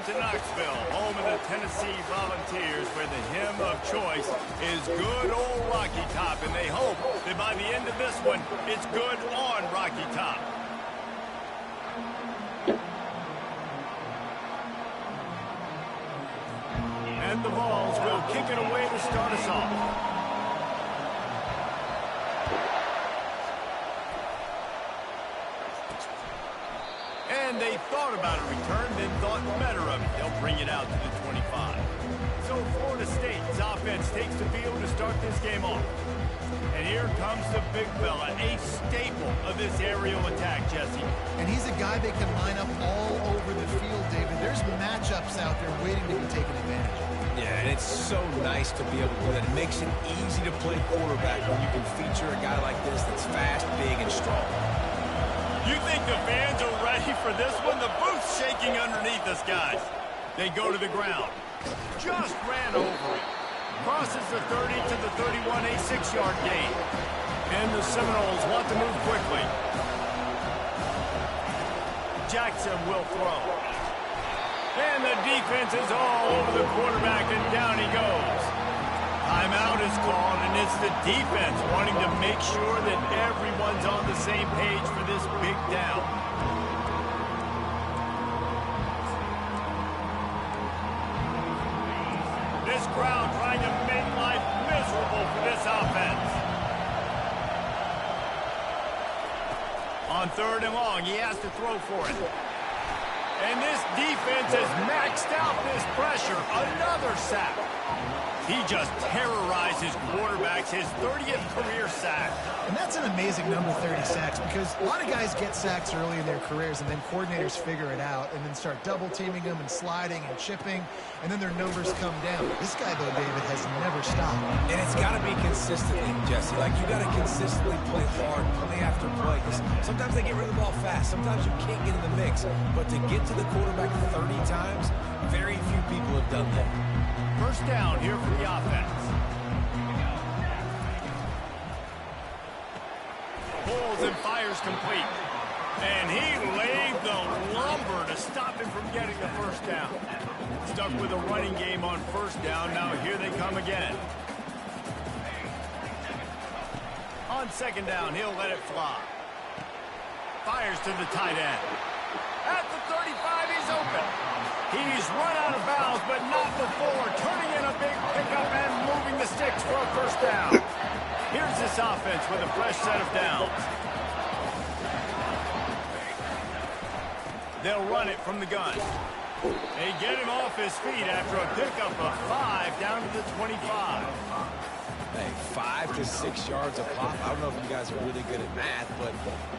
to Knoxville, home of the Tennessee Volunteers, where the hymn of choice is Good Old Rocky Top, and they hope that by the end of this one, it's good on Rocky Top. And the Vols will kick it away to start us off. And they thought about a return, then thought better of it. They'll bring it out to the 25. So Florida State's offense takes the field to start this game off. And here comes the big fella, a staple of this aerial attack, Jesse. And he's a guy they can line up all over the field, David. There's matchups out there waiting to be taken advantage of. Yeah, and it's so nice to be able to do that. It makes it easy to play quarterback when you can feature a guy like this that's fast, big, and strong. You think the fans are ready for this one? The booth's shaking underneath us, guys. They go to the ground. Just ran over it. Crosses the 30 to the 31, a 6-yard gain. And the Seminoles want to move quickly. Jackson will throw. And the defense is all over the quarterback, and down he goes. Timeout is called, and it's the defense wanting to make sure that everyone's on the same page for this big down. This crowd trying to make life miserable for this offense. On 3rd and long, he has to throw for it. And this defense has maxed out this pressure. Another sack. He just terrorized his quarterbacks, his 30th career sack. And that's an amazing number, 30 sacks, because a lot of guys get sacks early in their careers, and then coordinators figure it out and then start double-teaming them and sliding and chipping, and then their numbers come down. This guy, though, David, has never stopped. And it's got to be consistently, Jesse. Like, you got to consistently play hard, play after play. Sometimes they get rid of the ball fast. Sometimes you can't get in the mix. But to get to the quarterback 30 times, very few people have done that. First down here for the offense. Pulls and fires complete. And he laid the lumber to stop him from getting the first down. Stuck with a running game on first down. Now here they come again. On 2nd down, he'll let it fly. Fires to the tight end. At the 35, he's open. He's run out of bounds, but not before turning in a big pickup and moving the sticks for a first down. Here's this offense with a fresh set of downs. They'll run it from the gun. They get him off his feet after a pickup of 5 down to the 25. Hey, 5 to 6 yards a pop. I don't know if you guys are really good at math, but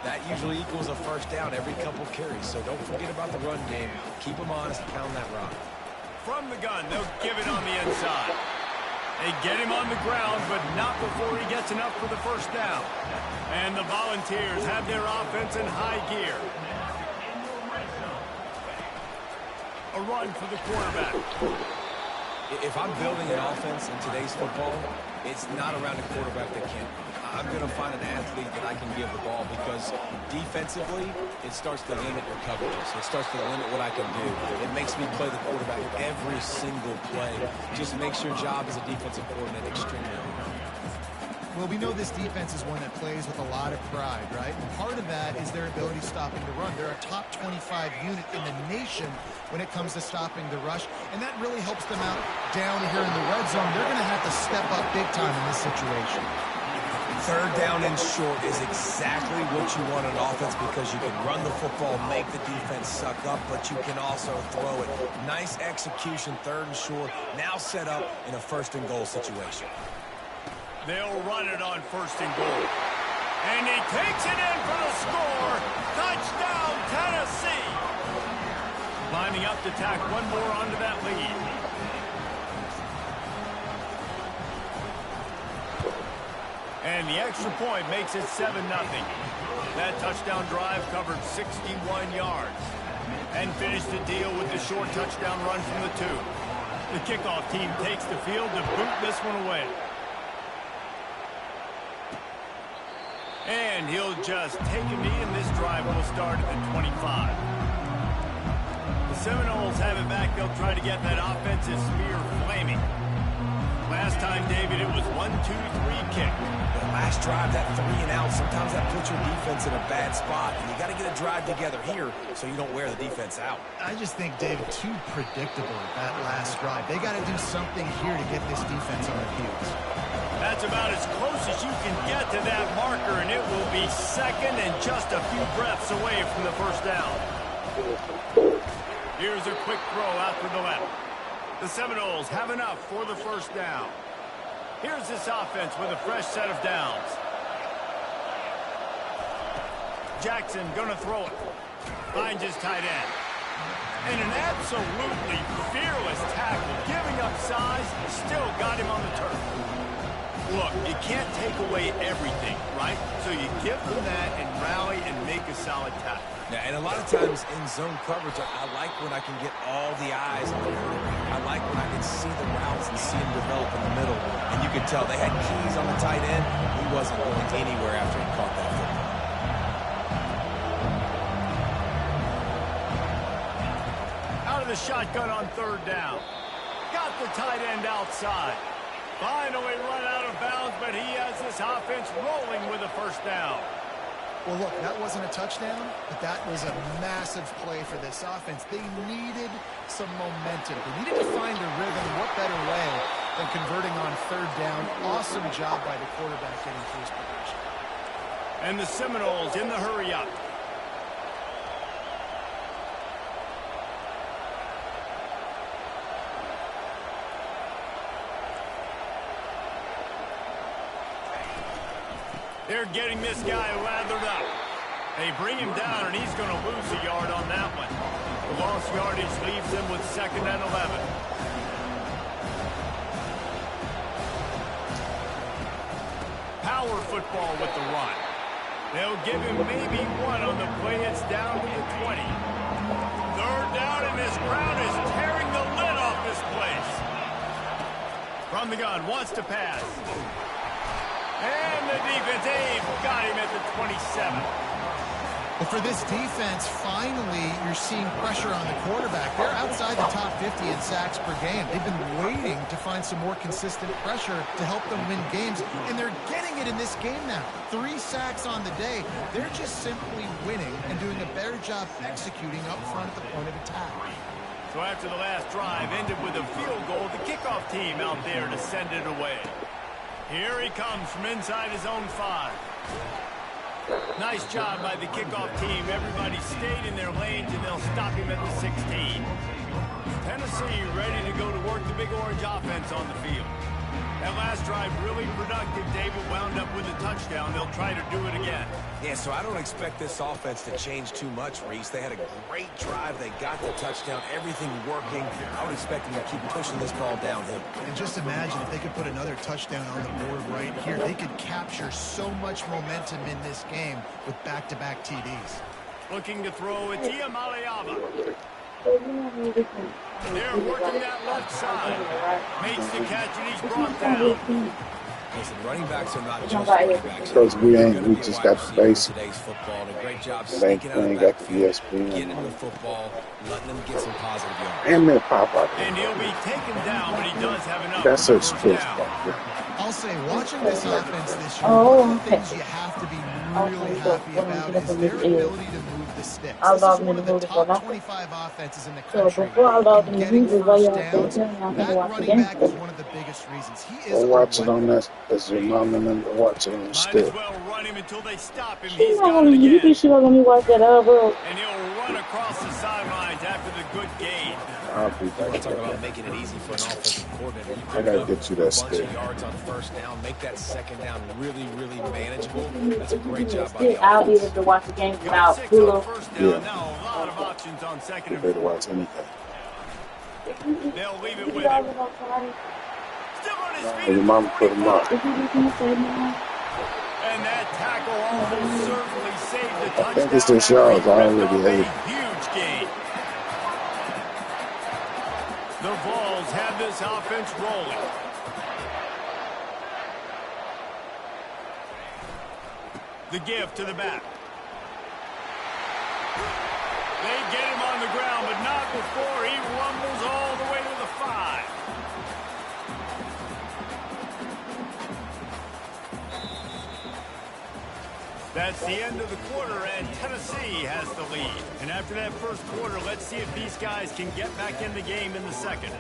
that usually equals a first down every couple carries. So don't forget about the run game. Keep them honest, pound that rock. From the gun, they'll give it on the inside. They get him on the ground, but not before he gets enough for the first down. And the Volunteers have their offense in high gear. A run for the quarterback. If I'm building an offense in today's football, it's not around a quarterback that can't run. I'm going to find an athlete that I can give the ball, because defensively, it starts to limit your coverages. It starts to limit what I can do. It makes me play the quarterback every single play. Just makes your job as a defensive coordinator extremely hard. Well, we know this defense is one that plays with a lot of pride, right? And part of that is their ability stopping the run. They're a top 25 unit in the nation when it comes to stopping the rush, and that really helps them out down here in the red zone. They're going to have to step up big time in this situation. 3rd down and short is exactly what you want in offense, because you can run the football, make the defense suck up, but you can also throw it. Nice execution, 3rd and short, now set up in a 1st and goal situation. They'll run it on 1st and goal. And he takes it in for the score. Touchdown, Tennessee. Lining up to tack one more onto that lead. And the extra point makes it 7-0. That touchdown drive covered 61 yards. And finished the deal with the short touchdown run from the 2. The kickoff team takes the field to boot this one away. And he'll just take a knee, and this drive will start at the 25. The Seminoles have it back. They'll try to get that offensive spear flaming. Last time, David, it was 1-2-3 kick. The last drive, that 3 and out, sometimes that puts your defense in a bad spot. And you got to get a drive together here so you don't wear the defense out. I just think, David, too predictable that last drive. They got to do something here to get this defense on their heels. That's about as close as you can get to that marker, and it will be second and just a few breaths away from the first down. Here's a quick throw out to the left. The Seminoles have enough for the first down. Here's this offense with a fresh set of downs. Jackson gonna throw it. Finds his tight end. And an absolutely fearless tackle. Giving up size, still got him on the turf. Look, you can't take away everything, right? So you give them that and rally and make a solid tackle. Yeah, and a lot of times in zone coverage, I like when I can get all the eyes on the quarterback. I like when I can see the routes and see them develop in the middle. And you can tell they had keys on the tight end. He wasn't going anywhere after he caught that football. Out of the shotgun on third down. Got the tight end outside. Finally run out of bounds, but he has this offense rolling with a first down. Well, look, that wasn't a touchdown, but that was a massive play for this offense. They needed some momentum. They needed to find a rhythm. What better way than converting on third down? Awesome job by the quarterback getting to his progression. And the Seminoles in the hurry up. They're getting this guy lathered up. They bring him down, and he's going to lose a yard on that one. The lost yardage leaves them with 2nd and 11. Power football with the run. They'll give him maybe one on the play. It's down to the 20. Third down, and this crowd is tearing the lid off this place. From the gun, wants to pass. And the defense, Abe got him at the 27. Well, for this defense, finally, you're seeing pressure on the quarterback. They're outside the top 50 in sacks per game. They've been waiting to find some more consistent pressure to help them win games, and they're getting it in this game now. 3 sacks on the day. They're just simply winning and doing a better job executing up front at the point of attack. So after the last drive ended with a field goal, the kickoff team out there to send it away. Here he comes from inside his own 5. Nice job by the kickoff team. Everybody stayed in their lanes, and they'll stop him at the 16. Tennessee ready to go to work the Big Orange offense on the field. That last drive really productive. David wound up with a touchdown. They'll try to do it again. Yeah, so I don't expect this offense to change too much, Reese. They had a great drive. They got the touchdown. Everything working. I would expect them to keep pushing this ball downhill. And just imagine if they could put another touchdown on the board right here. They could capture so much momentum in this game with back-to-back TDs. Looking to throw it. Tia Maleava. They're working that left side. Makes the catch, and he's brought down. Listen, running backs are not just running backs. Because we just got the basic. Today's football, and a great job They sneaking out of the ain't got the backfield, ESPN. getting him the football, letting them get some positive yards. And then pop out And there. he'll be taken down, but he does have enough That's for a the first sports down. back there. I'll say, watching this offense this year, Oh, one of the okay. things you have to be really Okay, happy so about when is you their look at this ability to move the sticks. I'll This log is one in of the the movie for top nothing. 25 offenses in the So country. before I log in the Getting movie, while first y'all downs, still y'all that can watch the running game. back is one of the biggest reasons. He is Or a watch it on weapon. that as your mom and them watch it on the Might stick. as well run him until they stop him. She's He's not got gonna, it you again. think she gonna let me watch that bro? And he'll run across the sidelines after the good gain. I'll be You want back to talk about there. making it easy for an offensive coordinator. You I pick gotta up get you that a bunch stick. of yards on first down, make that second down really, really manageable. That's a great job by Still, the I'll be offense. able to watch the game Got without 6 on Hulu. first down. Yeah. Now a lot of options on second You and better 4. watch anything. They'll leave it with him. Still on his feet. And your mom put him up. And that tackle almost certainly saved the touchdown. I think it's just yards. I already Ripped off had a it. huge gain. The Vols have this offense rolling. The give to the back. They get him on on the ground, but not before he rumbles all the way to the 5. That's the end of the quarter, and Tennessee has the lead. And after that first quarter, let's see if these guys can get back in the game in the second.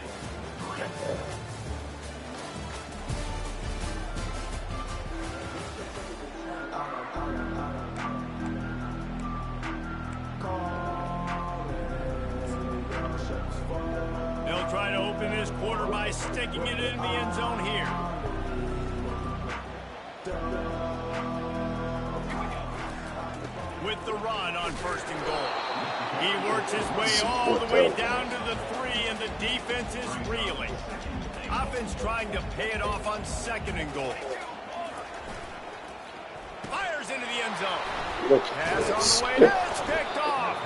They'll try to open this quarter by sticking it in the end zone here. With the run on 1st and goal. He works his way all the way down to the 3, and the defense is reeling. Offense trying to pay it off on 2nd and goal. Fires into the end zone. Pass on the way. That's picked off.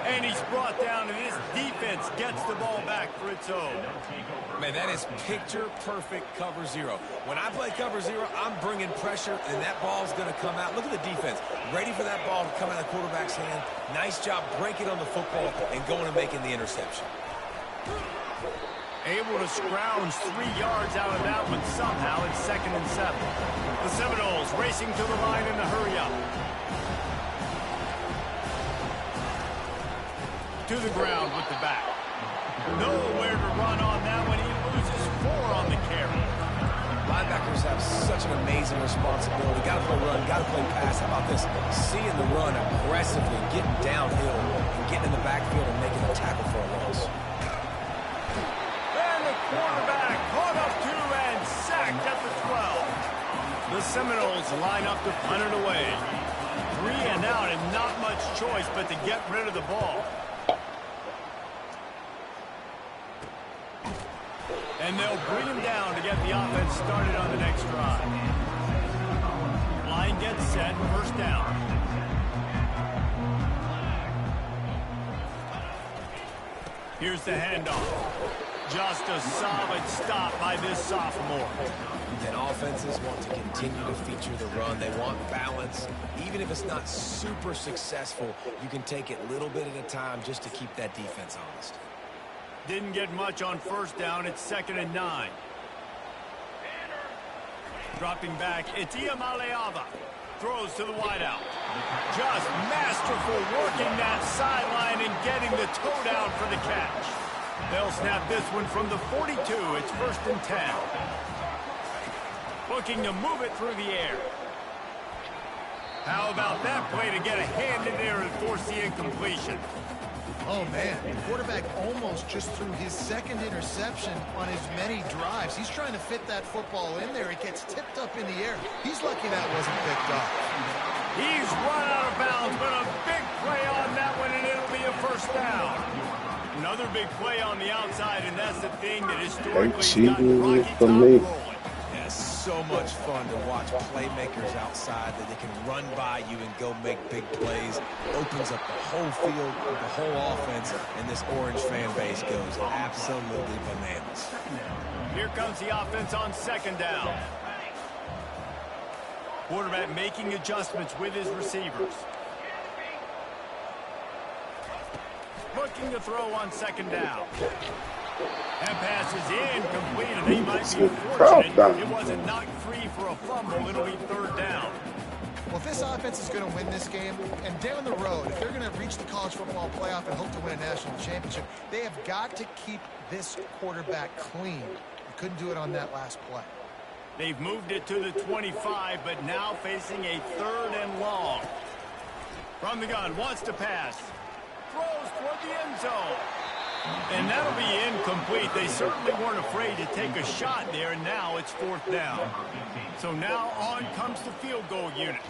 And he's brought down, and his defense gets the ball back for its own. Man, that is picture-perfect cover 0. When I play cover 0, I'm bringing pressure, and that ball's going to come out. Look at the defense. Ready for that ball to come out of the quarterback's hand. Nice job breaking on the football and going and making the interception. Able to scrounge 3 yards out of that one somehow. It's 2nd and 7. The Seminoles racing to the line in the hurry-up. To the ground with the back. Nowhere to run on that one. He loses 4 on the carry. Linebackers have such an amazing responsibility. Got to play run, got to play pass. How about this? Seeing the run aggressively, getting downhill, and getting in the backfield and making a tackle for a loss. And the quarterback caught up to and sacked at the 12. The Seminoles line up to punt it away. 3 and out, and not much choice but to get rid of the ball. And they'll bring him down to get the offense started on the next drive. Line gets set, 1st down. Here's the handoff. Just a solid stop by this sophomore. And offenses want to continue to feature the run. They want balance. Even if it's not super successful, you can take it little bit at a time just to keep that defense honest. Didn't get much on 1st down. It's 2nd and 9. Dropping back, it's Iamaleava. Throws to the wideout. Just masterful working that sideline and getting the toe down for the catch. They'll snap this one from the 42. It's 1st and 10. Looking to move it through the air. How about that play to get a hand in there and force the incompletion? Oh, man, the quarterback almost just threw his 2nd interception on as many drives. He's trying to fit that football in there. It gets tipped up in the air. He's lucky that wasn't picked up. He's run out of bounds, but a big play on that one, and it'll be a 1st down. Another big play on the outside, and that's the thing that historically has gotten Rocky Top rolling. Yeah, so much fun to watch playmakers outside that they can run by you and go make big plays. Opens up the whole field, the whole offense, and this Orange fan base goes absolutely bananas. Here comes the offense on 2nd down. Quarterback making adjustments with his receivers. Looking to throw on 2nd down. That pass is incomplete, and he might be fortunate it wasn't knocked free for a fumble. It'll be 3rd down. Well, if this offense is going to win this game, and down the road, if they're going to reach the college football playoff and hope to win a national championship, they have got to keep this quarterback clean. They couldn't do it on that last play. They've moved it to the 25, but now facing a 3rd and long. From the gun, wants to pass. Throws toward the end zone. And that'll be incomplete. They certainly weren't afraid to take a shot there, and now it's 4th down. So now on comes the field goal unit.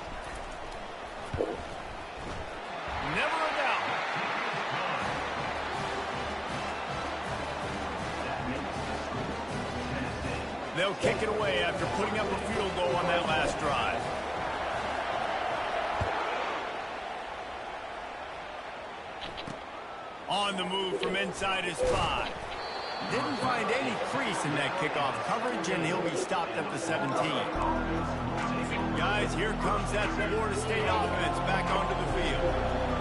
Never a doubt. They'll kick it away after putting up a field goal on that last drive. On the move from inside his 5. Didn't find any crease in that kickoff coverage, and he'll be stopped at the 17. Guys, here comes that Florida State offense back onto the field.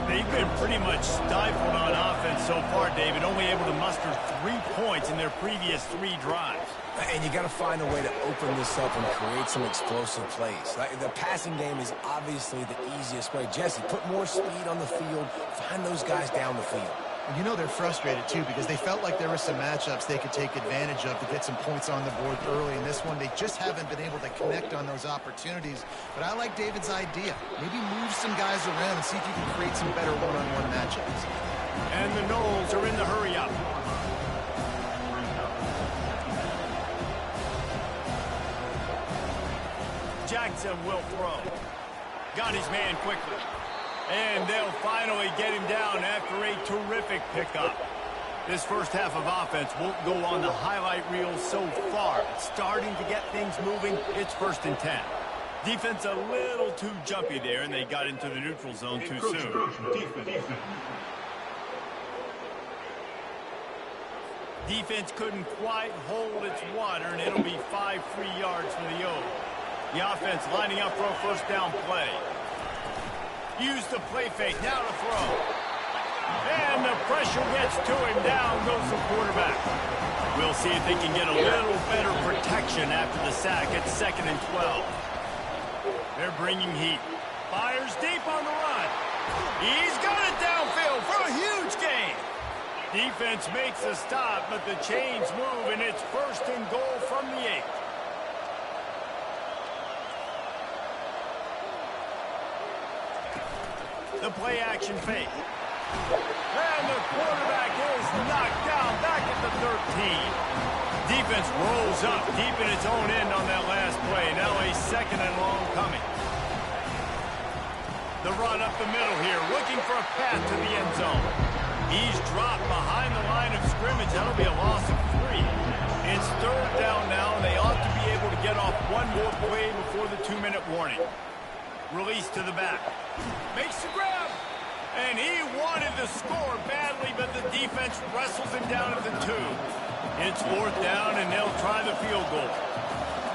They've been pretty much stifled on offense so far, David, only able to muster 3 points in their previous 3 drives. And you got to find a way to open this up and create some explosive plays. The passing game is obviously the easiest way. Jesse, put more speed on the field. Find those guys down the field. And you know they're frustrated, too, because they felt like there were some matchups they could take advantage of to get some points on the board early. In this one, they just haven't been able to connect on those opportunities. But I like David's idea. Maybe move some guys around and see if you can create some better one-on-one matchups. And the Noles are in the hurry-up. Jackson will throw. Got his man quickly. And they'll finally get him down after a terrific pickup. This first half of offense won't go on the highlight reel so far. It's starting to get things moving. It's 1st and 10. Defense a little too jumpy there, and they got into the neutral zone too soon. Defense couldn't quite hold its water, and it'll be 5 free yards for the O's. The offense lining up for a first down play. Use the play fake, now to throw. And the pressure gets to him, down goes the quarterback. We'll see if they can get a little better protection after the sack at 2nd and 12. They're bringing heat. Fires deep on the run. He's got it downfield for a huge gain. Defense makes a stop, but the chains move, and it's 1st and goal from the 8. The play action fake. And the quarterback is knocked down back at the 13. Defense rolls up deep in its own end on that last play. Now a 2nd and long coming. The run up the middle here, looking for a path to the end zone. He's dropped behind the line of scrimmage. That'll be a loss of 3. It's 3rd down now, and they ought to be able to get off one more play before the 2-minute warning. Release to the back. Makes the grab. And he wanted to score badly, but the defense wrestles him down at the 2. It's 4th down, and they'll try the field goal.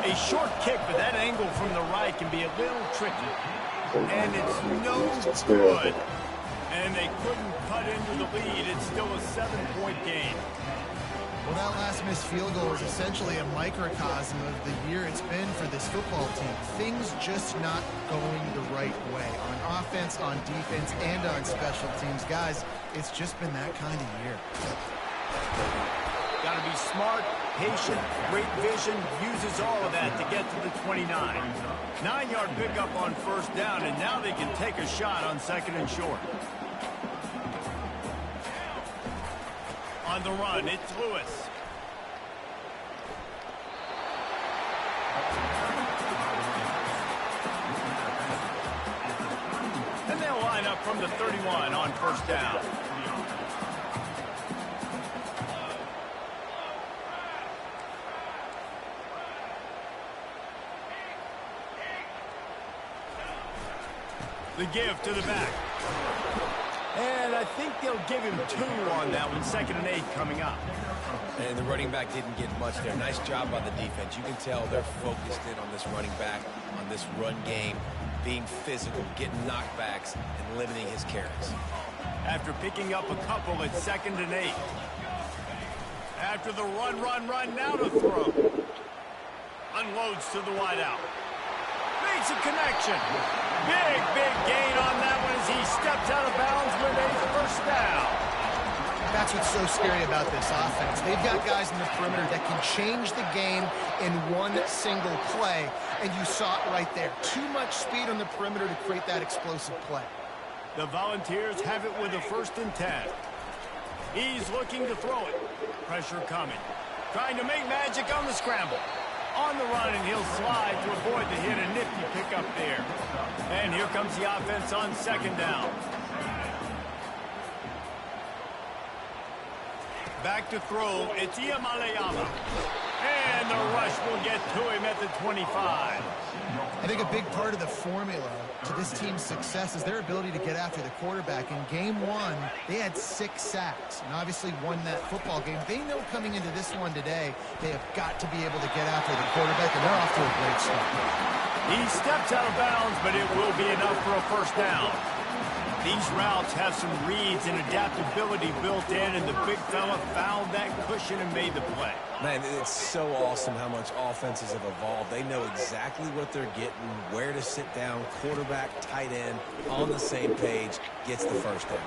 A short kick, but that angle from the right can be a little tricky. And it's no good. And they couldn't cut into the lead. It's still a 7-point game. Well, that last missed field goal is essentially a microcosm of the year it's been for this football team. Things just not going the right way on offense, on defense, and on special teams. Guys, it's just been that kind of year. Got to be smart, patient, great vision, uses all of that to get to the 29. 9-yard pickup on 1st down, and now they can take a shot on 2nd and short. On the run, it's Lewis. And they'll line up from the 31 on 1st down. The give to the back. And I think they'll give him 2 on that one. 2nd and 8 coming up. And the running back didn't get much there. Nice job by the defense. You can tell they're focused in on this running back, on this run game, being physical, getting knockbacks, and limiting his carries. After picking up a couple at 2nd and 8. After the run, now to throw. Unloads to the wideout. Makes a connection. Big gain on that one as he steps out of bounds with a 1st down. That's what's so scary about this offense. They've got guys in the perimeter that can change the game in one single play, and you saw it right there. Too much speed on the perimeter to create that explosive play. The Volunteers have it with a 1st and 10. He's looking to throw it. Pressure coming. Trying to make magic on the scramble. On the run, and he'll slide to avoid the hit. A nifty pickup there. And here comes the offense on 2nd down. Back to throw. It's Iamaleava. And And the rush will get to him at the 25. I think a big part of the formula to this team's success is their ability to get after the quarterback. In game one, they had 6 sacks and obviously won that football game. They know coming into this one today, they have got to be able to get after the quarterback, and they're off to a great start. He steps out of bounds, but it will be enough for a first down. These routes have some reads and adaptability built in, and the big fella found that cushion and made the play. Man, it's so awesome how much offenses have evolved. They know exactly what they're getting, where to sit down, quarterback, tight end, on the same page, gets the first down.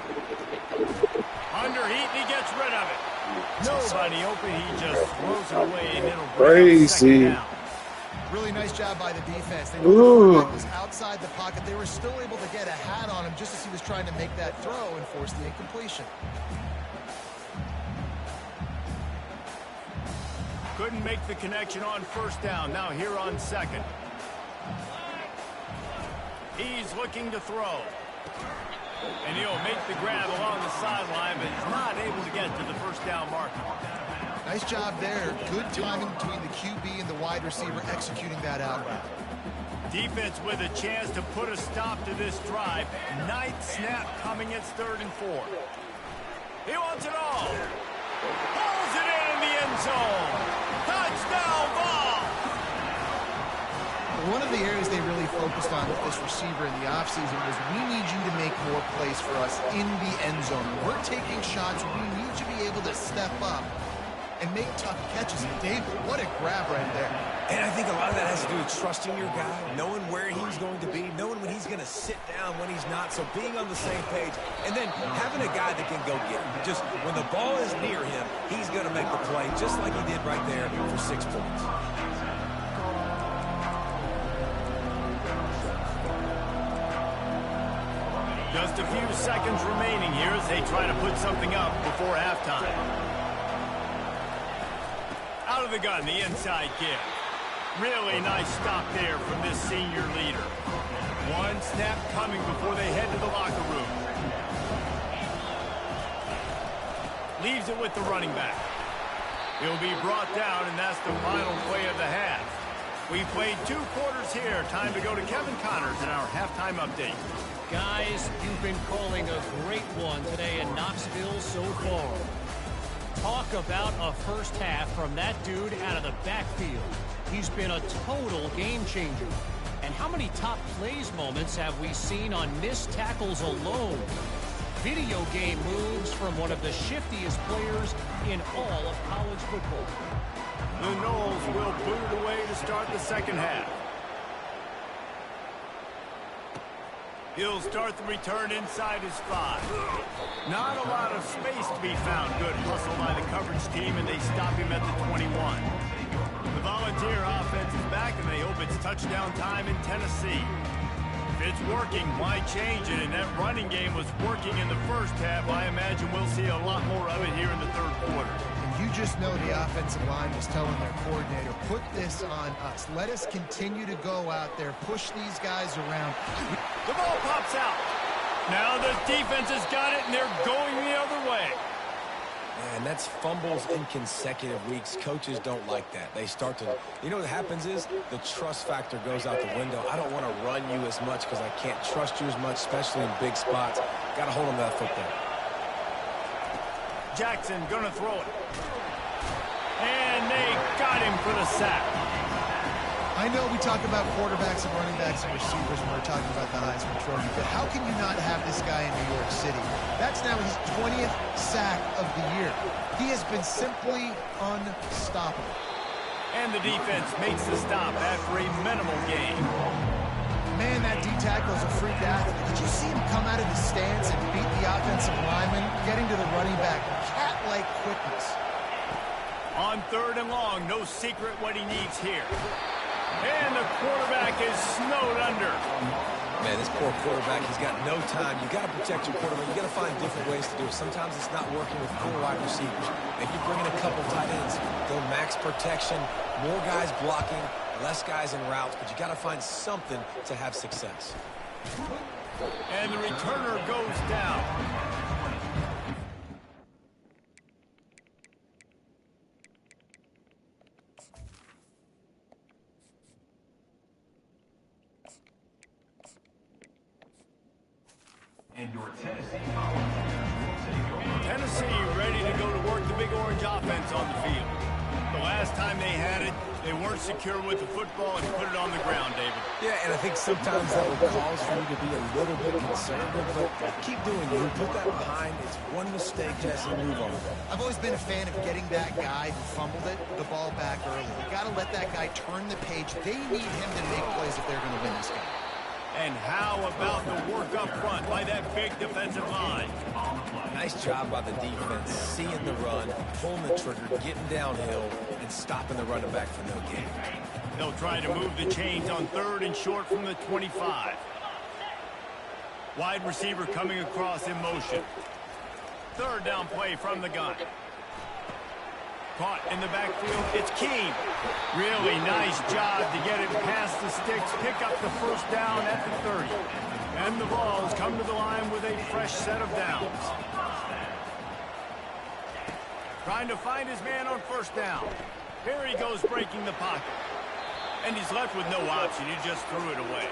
Under heat, and he gets rid of it. Nobody open, he just throws it away, and it'll Crazy. second down. Really nice job by the defense. They knew the quarterback was outside the pocket. They were still able to get a hat on him just as he was trying to make that throw and force the incompletion. Couldn't make the connection on first down. Now here on second. He's looking to throw. And he'll make the grab along the sideline, but he's not able to get to the first down marker. Nice job there. Good timing between the QB and the wide receiver executing that out route. Defense with a chance to put a stop to this drive. Ninth snap coming. It's 3rd and 4. He wants it all. Pulls it in the end zone. Touchdown ball. One of the areas they really focused on with this receiver in the offseason was, we need you to make more plays for us in the end zone. We're taking shots. We need you to be able to step up and make tough catches. And David, what a grab right there. And I think a lot of that has to do with trusting your guy, knowing where he's going to be, knowing when he's going to sit down, when he's not. So being on the same page, and then having a guy that can go get him. Just when the ball is near him, he's going to make the play, just like he did right there for 6 points. Just a few seconds remaining here as they try to put something up before halftime. Out of the gun, the inside give. Really nice stop there from this senior leader. One snap coming before they head to the locker room. Leaves it with the running back. He'll be brought down, and that's the final play of the half. We played 2 quarters here. Time to go to Kevin Connors in our halftime update. Guys, you've been calling a great one today in Knoxville so far. Talk about a first half from that dude out of the backfield. He's been a total game changer. And how many top plays moments have we seen on missed tackles alone? Video game moves from one of the shiftiest players in all of college football. The Noles will boot it away to start the second half. He'll start the return inside his 5. Not a lot of space to be found. Good hustle by the coverage team, and they stop him at the 21. The Volunteer offense is back, and they hope it's touchdown time in Tennessee. If it's working, why change it? And that running game was working in the first half. I imagine we'll see a lot more of it here in the 3rd quarter. You just know the offensive line was telling their coordinator, put this on us. Let us continue to go out there, push these guys around. The ball pops out. Now the defense has got it, and they're going the other way. Man, that's fumbles in consecutive weeks. Coaches don't like that. They start to, you know what happens is the trust factor goes out the window. I don't want to run you as much because I can't trust you as much, especially in big spots. Got to hold on to that football. Jackson gonna throw it. And they got him for the sack. I know we talk about quarterbacks and running backs and receivers when we're talking about the Heisman Trophy, but how can you not have this guy in New York City? That's now his 20th sack of the year. He has been simply unstoppable. And the defense makes the stop after a minimal gain. Man, that D tackle is a freak athlete. Did you see him come out of his stance and beat the offensive lineman, getting to the running back? Cat-like quickness. On 3rd and long, no secret what he needs here. And the quarterback is snowed under. Man, this poor quarterback, he's got no time. You got to protect your quarterback. You got to find different ways to do it. Sometimes it's not working with 4 wide receivers. Maybe you bring in a couple tight ends, go max protection, more guys blocking, less guys in routes, but you got to find something to have success. And the returner goes down. Tennessee ready to go to work the Big Orange offense on the field. The last time they had it, they weren't secure with the football and put it on the ground, David. Yeah, and I think sometimes that will cause for you to be a little bit conservative, but keep doing it. You put that behind. It's one mistake, Jesse, move on. I've always been a fan of getting that guy who fumbled it, the ball back early. You got to let that guy turn the page. They need him to make plays if they're going to win this game. And how about the work up front by that big defensive line? Nice job by the defense, seeing the run, pulling the trigger, getting downhill, and stopping the running back for no gain. They'll try to move the chains on 3rd and short from the 25. Wide receiver coming across in motion. 3rd down play from the gun. Caught in the backfield, it's Keene. Really nice job to get it past the sticks, pick up the 1st down at the 30. And the Vols come to the line with a fresh set of downs. Trying to find his man on 1st down. Here he goes breaking the pocket. And he's left with no option, he just threw it away.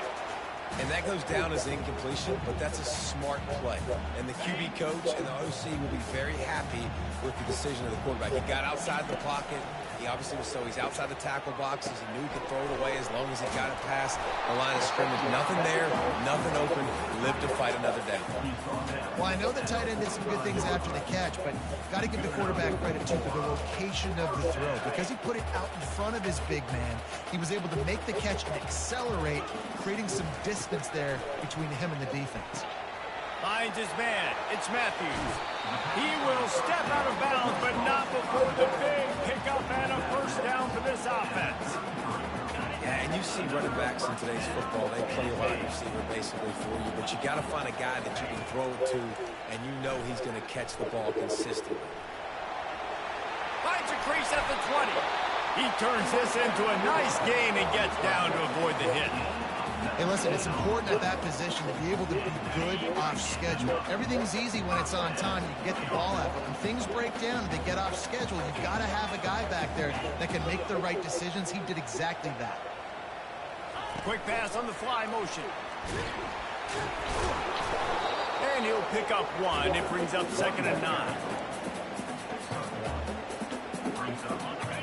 And that goes down as incompletion, but that's a smart play. And the QB coach and the OC will be very happy with the decision of the quarterback. He got outside the pocket. He obviously was he's outside the tackle boxes. He knew he could throw it away as long as he got it past the line of scrimmage. Nothing there, nothing open. Lived to fight another down. Well, I know the tight end did some good things after the catch, but got to give the quarterback credit too for the location of the throw. Because he put it out in front of his big man, he was able to make the catch and accelerate, creating some distance there between him and the defense. Finds his man. It's Matthews. He will step out of bounds, but not before the big pickup and a 1st down for this offense. Yeah, and you see running backs in today's football, they play a wide receiver basically for you, but you got to find a guy that you can throw it to, and you know he's going to catch the ball consistently. Finds a crease at the 20. He turns this into a nice gain and gets down to avoid the hit. Hey, listen, it's important at that position to be able to be good off schedule. Everything's easy when it's on time. You can get the ball out. But when things break down and they get off schedule, you've got to have a guy back there that can make the right decisions. He did exactly that. Quick pass on the fly motion. And he'll pick up 1. It brings up 2nd and 9.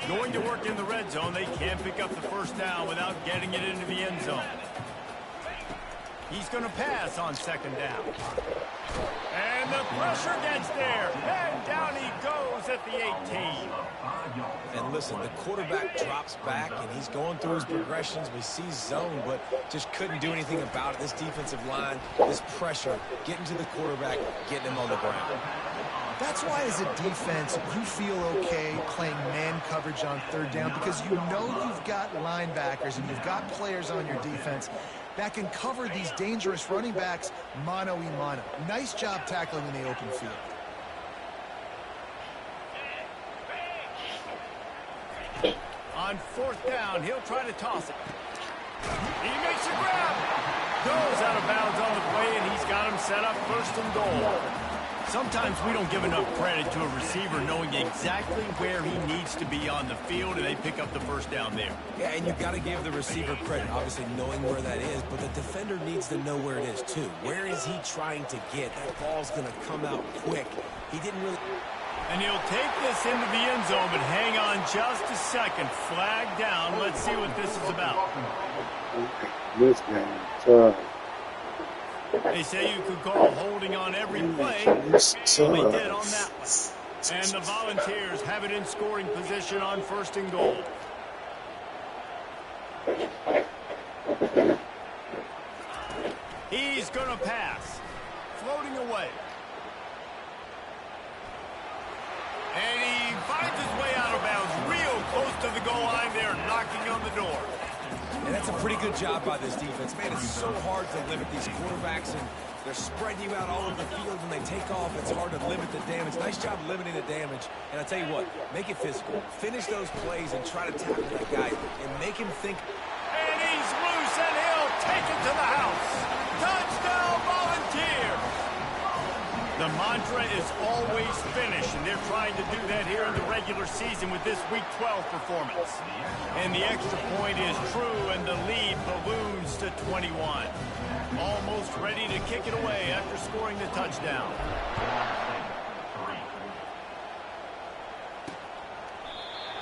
Going to work in the red zone. They can't pick up the 1st down without getting it into the end zone. He's going to pass on 2nd down. And the pressure gets there. And down he goes at the 18. And listen, the quarterback drops back, and he's going through his progressions. We see zone, but just couldn't do anything about it. This defensive line, this pressure, getting to the quarterback, getting him on the ground. That's why, as a defense, you feel okay playing man coverage on 3rd down because you know you've got linebackers and you've got players on your defense that can cover these dangerous running backs mano-a-mano. Nice job tackling in the open field. On 4th down, he'll try to toss it. He makes a grab. Goes out of bounds on the play, and he's got him set up 1st and goal. Sometimes we don't give enough credit to a receiver knowing exactly where he needs to be on the field, and they pick up the 1st down there. Yeah, and you've got to give the receiver credit, obviously knowing where that is, but the defender needs to know where it is too. Where is he trying to get? That ball's going to come out quick. He didn't really... And he'll take this into the end zone, but hang on just a second. Flag down. Let's see what this is about. This game, tough. They say you could call holding on every play. This Well, they did on that one. And the Volunteers have it in scoring position on 1st and goal. He's going to pass. Floating away. And he finds his way out of bounds real close to the goal line there, knocking on the door. And that's a pretty good job by this defense. Man, it's so hard to limit these quarterbacks, and they're spreading you out all over the field when they take off. It's hard to limit the damage. Nice job limiting the damage. And I tell you what, make it physical. Finish those plays and try to tackle that guy and make him think. And he's loose, and he'll take it to the house. Touchdown, Volunteers! The mantra is always finish, and they're trying to do that here in the regular season with this Week 12 performance. And the extra point is true, and the lead balloons to 21. Almost ready to kick it away after scoring the touchdown.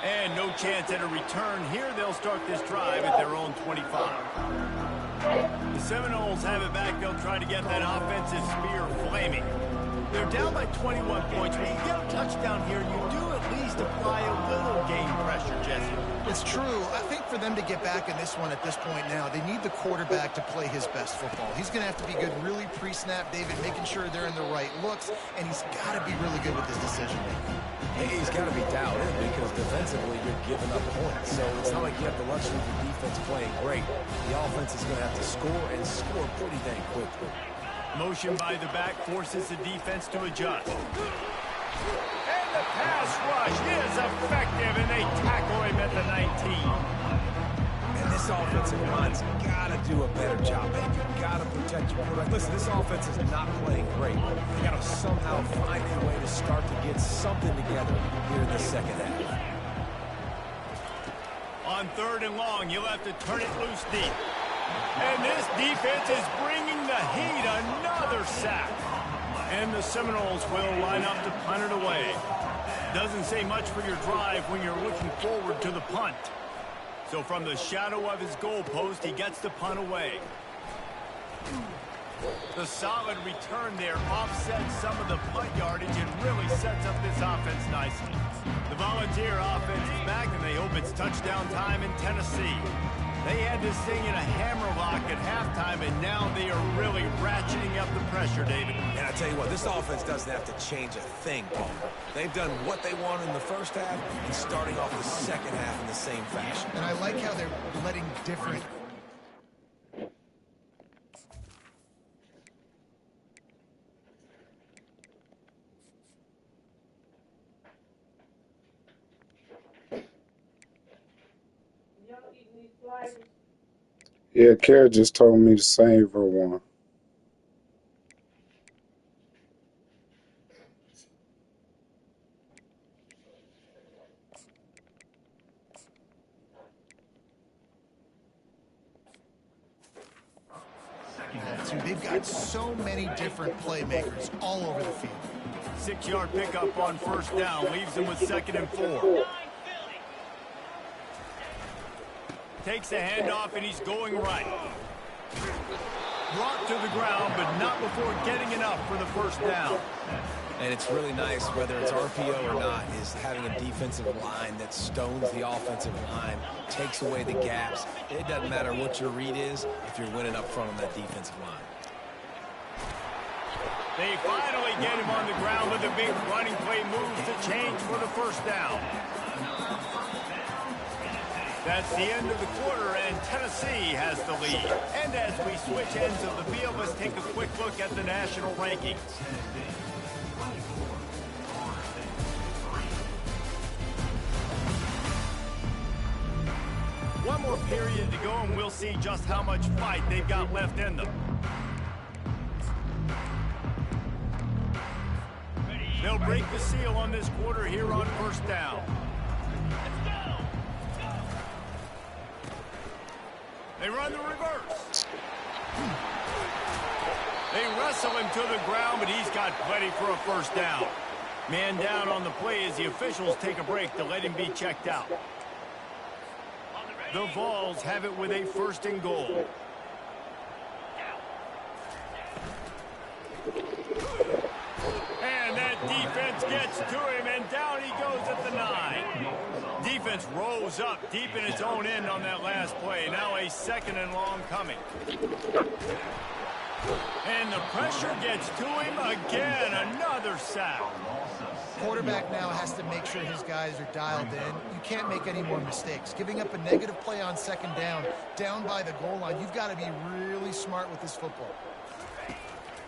And no chance at a return here. They'll start this drive at their own 25. The Seminoles have it back. They'll try to get that offensive spear flaming. They're down by 21 points. When you get a touchdown here, you do at least apply a little game pressure, Jesse. It's true. I think for them to get back in this one at this point now, they need the quarterback to play his best football. He's going to have to be good really pre-snap, David, making sure they're in the right looks, and he's got to be really good with his decision-making. He's got to be dialed in because defensively you're giving up points. So it's not like you have the luxury of the defense playing great. The offense is going to have to score and score pretty dang quickly. Motion by the back forces the defense to adjust. And the pass rush is effective, and they tackle him at the 19. And this offensive line's got to do a better job. They've got to protect your quarterback. Listen, this offense is not playing great. They got to somehow find a way to start to get something together here in the second half. On 3rd and long, you'll have to turn it loose deep. And this defense is bringing the heat. Another sack. And the Seminoles will line up to punt it away. Doesn't say much for your drive when you're looking forward to the punt. So from the shadow of his goal post, he gets the punt away. The solid return there offsets some of the punt yardage and really sets up this offense nicely. The Volunteer offense is back, and they hope it's touchdown time in Tennessee. They had this thing in a hammerlock at halftime, and now they are really ratcheting up the pressure, David. And I tell you what, this offense doesn't have to change a thing, Paul. They've done what they wanted in the first half and starting off the second half in the same fashion. And I like how they're letting different... Yeah, Kara just told me to save her one. They've got so many different playmakers all over the field. 6-yard pickup on 1st down leaves them with 2nd and 4. Takes the handoff, and he's going right. Brought to the ground, but not before getting enough for the 1st down. And it's really nice, whether it's RPO or not, is having a defensive line that stones the offensive line, takes away the gaps. It doesn't matter what your read is if you're winning up front on that defensive line. They finally get him on the ground with a big running play move to change for the 1st down. That's the end of the quarter, and Tennessee has the lead. And as we switch ends of the field, let's take a quick look at the national rankings. One more period to go, and we'll see just how much fight they've got left in them. They'll break the seal on this quarter here on 1st down. They run the reverse. They wrestle him to the ground, but he's got plenty for a 1st down. Man down on the play as the officials take a break to let him be checked out. The Vols have it with a 1st and goal. And that defense gets to him, and down he goes at the 9. Defense rose up deep in its own end on that last play. Now a 2nd and long coming. And the pressure gets to him again. Another sack. Quarterback now has to make sure his guys are dialed in. You can't make any more mistakes. Giving up a negative play on 2nd down by the goal line, you've got to be really smart with this football.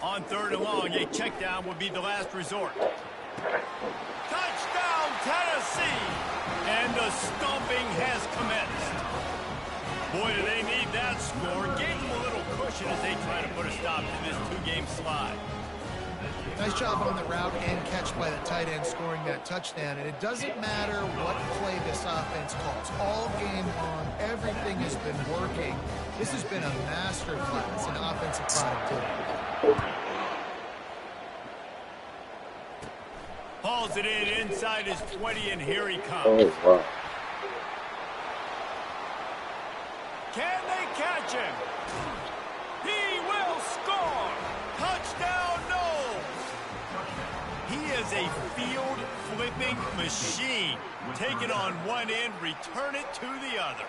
On 3rd and long, a check down would be the last resort. Touchdown, Tennessee! And the stomping has commenced. Boy, do they need that score. Gave them a little cushion as they try to put a stop to this 2-game slide. Nice job on the route and catch by the tight end scoring that touchdown. And it doesn't matter what play this offense calls. All game long, everything has been working. This has been a masterclass in offensive productivity. Hauls it in inside his 20, and here he comes. Oh, wow. Can they catch him? He will score! Touchdown, Knowles! He is a field-flipping machine. Take it on one end, return it to the other.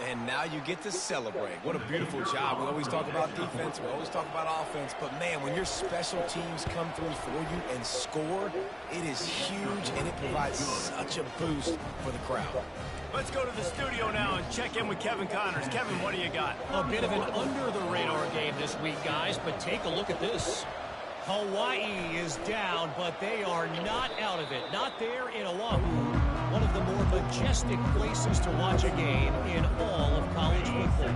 And now you get to celebrate. What a beautiful job. We always talk about defense. We always talk about offense. But, man, when your special teams come through for you and score, it is huge, and it provides such a boost for the crowd. Let's go to the studio now and check in with Kevin Connors. Kevin, what do you got? A bit of an under-the-radar game this week, guys, but take a look at this. Hawaii is down, but they are not out of it. Not there in Oahu, one of the more majestic places to watch a game in all of college football.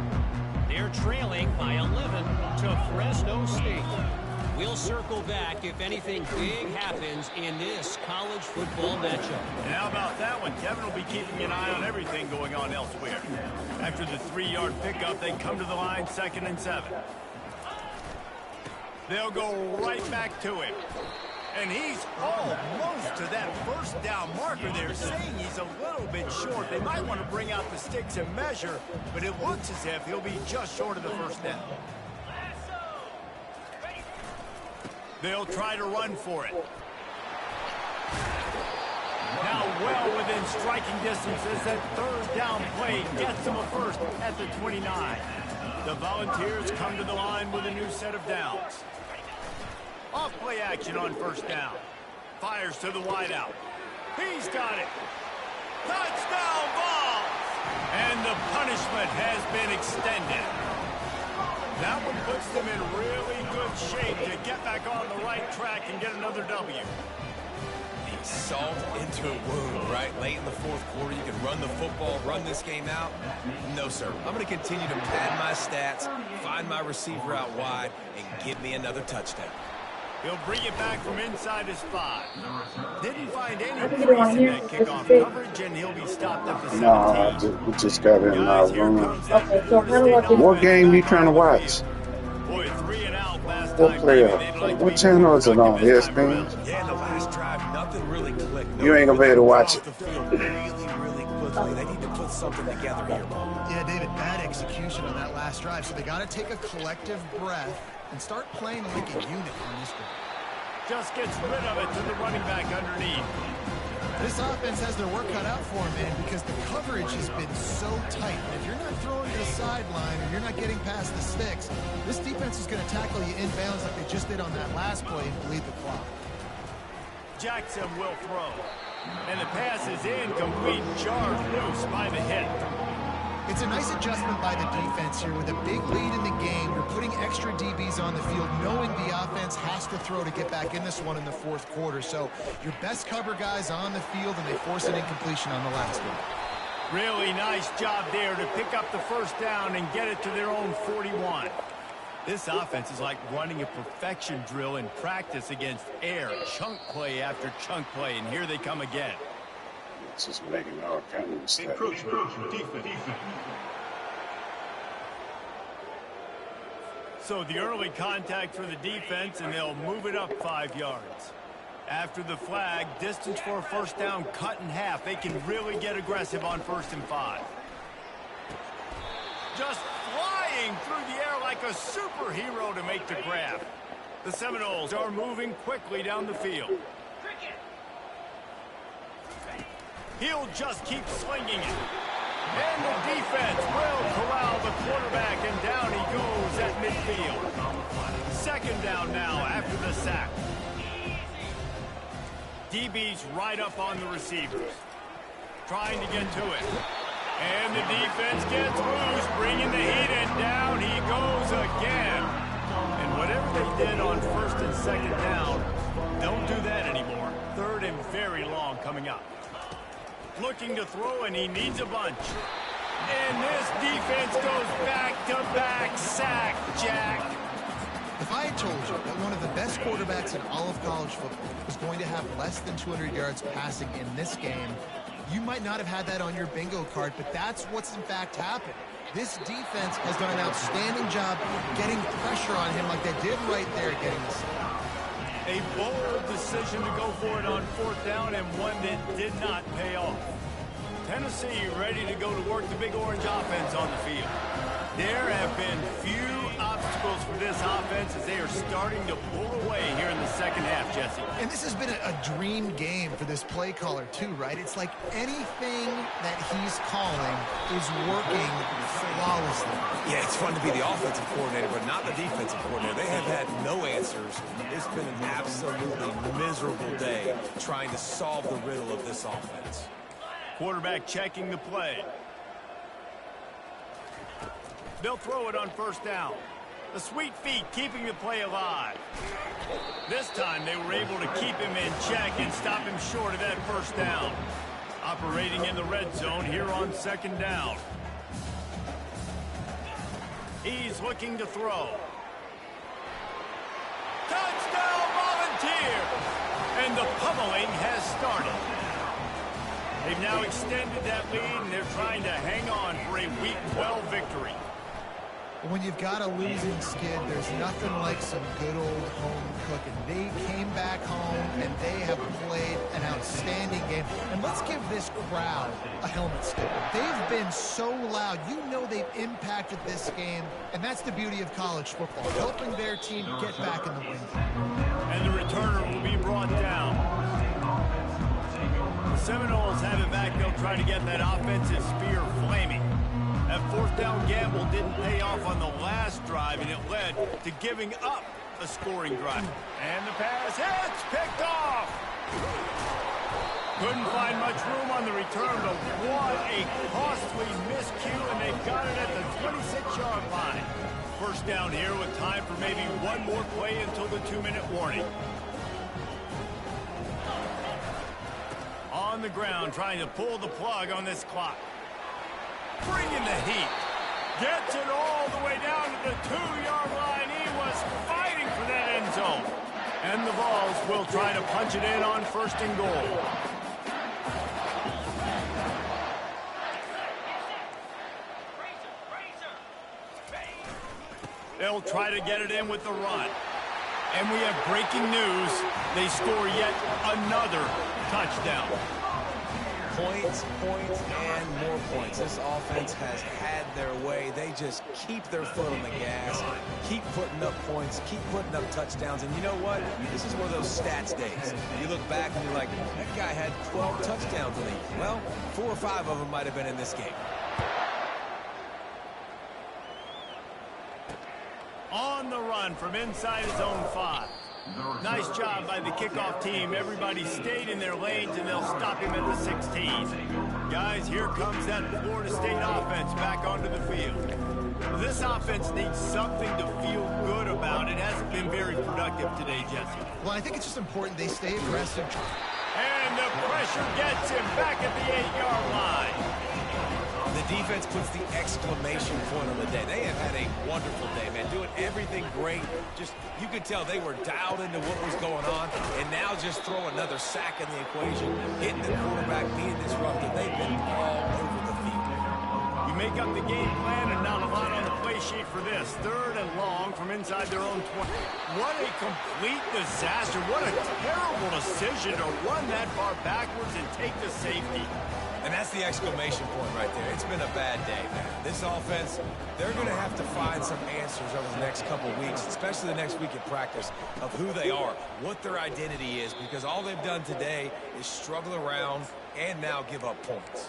They're trailing by 11 to Fresno State. We'll circle back if anything big happens in this college football matchup. And how about that one? Kevin will be keeping an eye on everything going on elsewhere. After the 3-yard pickup, they come to the line 2nd and 7. They'll go right back to him. And he's almost to that first down marker. They're saying he's a little bit short. They might want to bring out the sticks and measure, but it looks as if he'll be just short of the first down. They'll try to run for it. Now well within striking distance as that 3rd down play gets them a first at the 29. The Volunteers come to the line with a new set of downs. Off play action on 1st down. Fires to the wideout. He's got it. Touchdown ball! And the punishment has been extended. That one puts them in really good shape to get back on the right track and get another W. Salt into a wound, right? Late in the 4th quarter, you can run the football, run this game out. No, sir. I'm going to continue to pad my stats, find my receiver out wide, and give me another touchdown. He'll bring it back from inside his 5. Didn't find any crease in that kickoff coverage, and he'll be stopped at the 17. No, we just got in our room. Okay, so how do I do What game you trying to watch? Boy, 3 and out last What time. player? Like What channel is it on? ESPN? Yeah, in the last drive, nothing really clicked. You ain't gonna be able to watch it. The field really quickly. They need to put something together here, Bob. Yeah, David, bad execution on that last drive. So they got to take a collective breath and start playing like a unit on this one. just gets rid of it to the running back underneath. This offense has their work cut out for them, man, because the coverage has been so tight. And if you're not throwing to the sideline or you're not getting past the sticks, this defense is going to tackle you inbounds like they just did on that last play and bleed the clock. Jackson will throw. And the pass is incomplete, jarred loose by the hit. It's a nice adjustment by the defense here. With a big lead in the game, you're putting extra DBs on the field, knowing the offense has to throw to get back in this one in the fourth quarter. So your best cover guys on the field, and they force an incompletion on the last one. Really nice job there to pick up the first down and get it to their own 41. This offense is like running a perfection drill in practice against air, chunk play after chunk play, and here they come again. It's just making all kinds of mistakes. So the early contact for the defense, and they'll move it up 5 yards. After the flag, distance for a first down cut in half. They can really get aggressive on 1st and 5. Just flying through the air like a superhero to make the grab. The Seminoles are moving quickly down the field. He'll just keep slinging it. And the defense will corral the quarterback, and down he goes at midfield. Second down now after the sack. DB's right up on the receivers. Trying to get to it. And the defense gets loose, bringing the heat, and down he goes again. And whatever they did on 1st and 2nd down, don't do that anymore. 3rd and very long coming up. Looking to throw, and he needs a bunch. And this defense goes back-to-back sack, Jack. If I had told you that one of the best quarterbacks in all of college football was going to have less than 200 yards passing in this game, you might not have had that on your bingo card, but that's what's in fact happened. This defense has done an outstanding job getting pressure on him like they did right there, getting the sack. A bold decision to go for it on 4th down, and one that did not pay off. Tennessee ready to go to work the Big Orange offense on the field. There have been few obstacles for this offense as they are starting to pull away here in the second half, Jesse. And this has been a dream game for this play caller too, right? It's like anything that he's calling is working flawlessly. Yeah, it's fun to be the offensive coordinator, but not the defensive coordinator. They have had no answers. It's been an absolutely miserable day trying to solve the riddle of this offense. Quarterback checking the play. They'll throw it on 1st down. The sweet feet keeping the play alive. This time they were able to keep him in check and stop him short of that 1st down. Operating in the red zone here on 2nd down. He's looking to throw. Touchdown Volunteer! And the pummeling has started. They've now extended that lead, and they're trying to hang on for a Week 12 victory. When you've got a losing skid, there's nothing like some good old home cooking. They came back home, and they have played an outstanding game. And let's give this crowd a helmet sticker. They've been so loud. You know they've impacted this game, and that's the beauty of college football, helping their team get back in the win. And the returner will be brought down. The Seminoles have it back. They'll try to get that offensive spear flaming. That 4th down gamble didn't pay off on the last drive, and it led to giving up a scoring drive. And the pass hits, picked off. Couldn't find much room on the return, but what a costly miscue, and they've got it at the 26-yard line. 1st down here with time for maybe one more play until the 2-minute warning. On the ground, trying to pull the plug on this clock. Bringing the heat. Gets it all the way down to the 2-yard line. He was fighting for that end zone. And the Vols will try to punch it in on 1st and goal. They'll try to get it in with the run. And we have breaking news. They score yet another touchdown. Points, and more points. This offense has had their way. They just keep their foot on the gas, keep putting up points, keep putting up touchdowns. And you know what? This is one of those stats days. You look back and you're like, that guy had 12 touchdowns in it. Well, 4 or 5 of them might have been in this game. On the run from inside his own 5. Nice job by the kickoff team. Everybody stayed in their lanes, and they'll stop him at the 16. Guys, here comes that Florida State offense back onto the field. This offense needs something to feel good about. It hasn't been very productive today, Jesse. Well, I think it's just important they stay aggressive. And the pressure gets him back at the 8-yard line. The defense puts the exclamation point on the day. They have had a wonderful day, man. Doing everything great. Just, you could tell they were dialed into what was going on. And now just throw another sack in the equation. Hitting the quarterback, being disruptive. They've been all over the field. You make up the game plan and not a lot on the play sheet for this. 3rd and long from inside their own 20. What a complete disaster. What a terrible decision to run that far backwards and take the safety. And that's the exclamation point right there. It's been a bad day, man. This offense, they're going to have to find some answers over the next couple weeks, especially the next week in practice, of who they are, what their identity is, because all they've done today is struggle around and now give up points.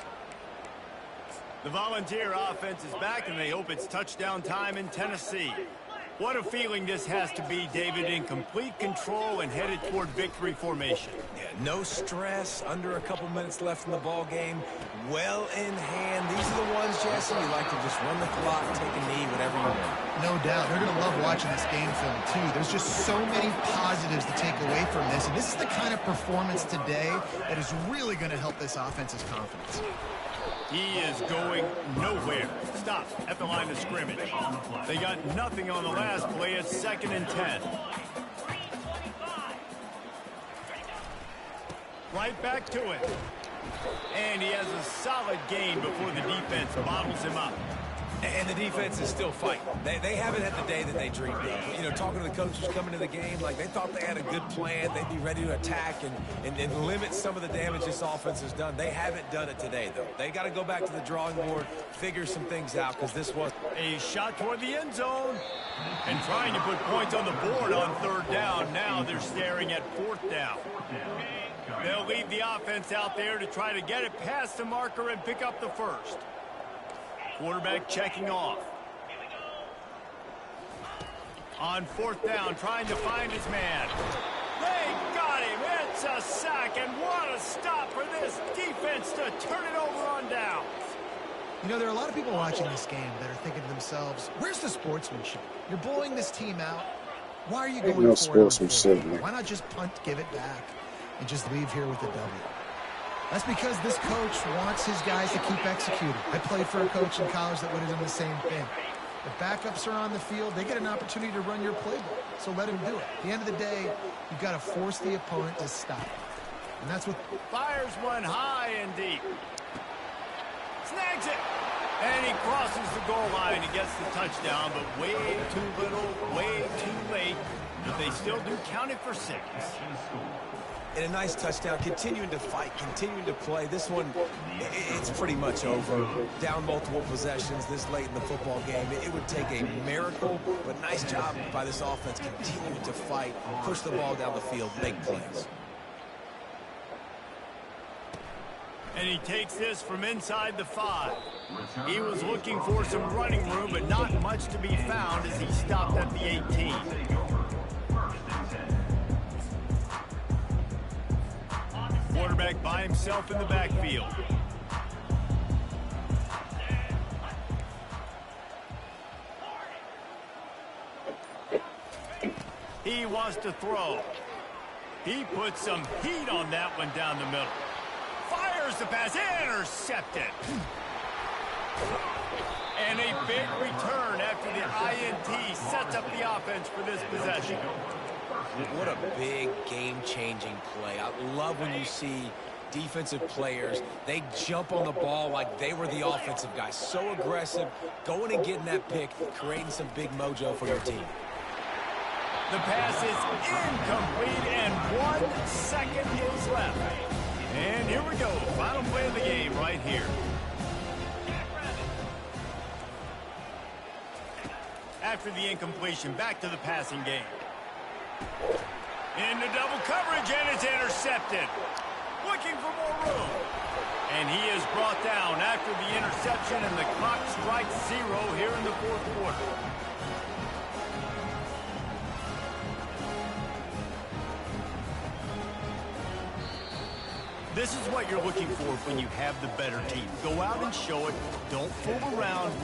The Volunteer offense is back, and they hope it's touchdown time in Tennessee. What a feeling this has to be, David, in complete control and headed toward victory formation. Yeah, no stress, under a couple minutes left in the ball game, well in hand. These are the ones, Jesse, you like to just run the clock, take a knee, whatever you want. No doubt. They're going to love watching this game film, too. There's just so many positives to take away from this, and this is the kind of performance today that is really going to help this offense's confidence. He is going nowhere. Stop at the line of scrimmage. They got nothing on the last play. It's 2nd and 10. Right back to it. And he has a solid gain before the defense bottles him up. And the defense is still fighting. They haven't had the day that they dreamed of. You know, talking to the coaches coming to the game, like they thought they had a good plan. They'd be ready to attack and limit some of the damage this offense has done. They haven't done it today, though. They got to go back to the drawing board, figure some things out, because this was a shot toward the end zone. And trying to put points on the board on 3rd down. Now they're staring at 4th down. They'll leave the offense out there to try to get it past the marker and pick up the 1st. Quarterback checking off. On 4th down, trying to find his man. They got him. It's a sack, and what a stop for this defense to turn it over on downs. You know, there are a lot of people watching this game that are thinking to themselves, where's the sportsmanship? You're blowing this team out. Why are you going no for it? sportsmanship. Why not just punt, give it back, and just leave here with a W? That's because this coach wants his guys to keep executing. I played for a coach in college that would have done the same thing. If backups are on the field, they get an opportunity to run your playbook. So let him do it. At the end of the day, you've got to force the opponent to stop. And that's what... Fires one high and deep. Snags it. And he crosses the goal line and gets the touchdown, but way too little, way too late. But they still do count it for 6. And a nice touchdown, continuing to fight, continuing to play. This one, it's pretty much over. Down multiple possessions this late in the football game. It would take a miracle, but nice job by this offense continuing to fight, push the ball down the field, make plays. And he takes this from inside the 5. He was looking for some running room, but not much to be found as he stopped at the 18. Quarterback by himself in the backfield. He wants to throw. He puts some heat on that one down the middle. Fires the pass, intercepted. And a big return after the INT sets up the offense for this possession. What a big game-changing play. I love when you see defensive players, they jump on the ball like they were the offensive guys. So aggressive, going and getting that pick, creating some big mojo for your team. The pass is incomplete, and 1 second is left. And here we go, final play of the game right here. After the incompletion, back to the passing game. Into double coverage, and it's intercepted. Looking for more room. And he is brought down after the interception, and the clock strikes 0 here in the 4th quarter. This is what you're looking for when you have the better team. Go out and show it. Don't fool around with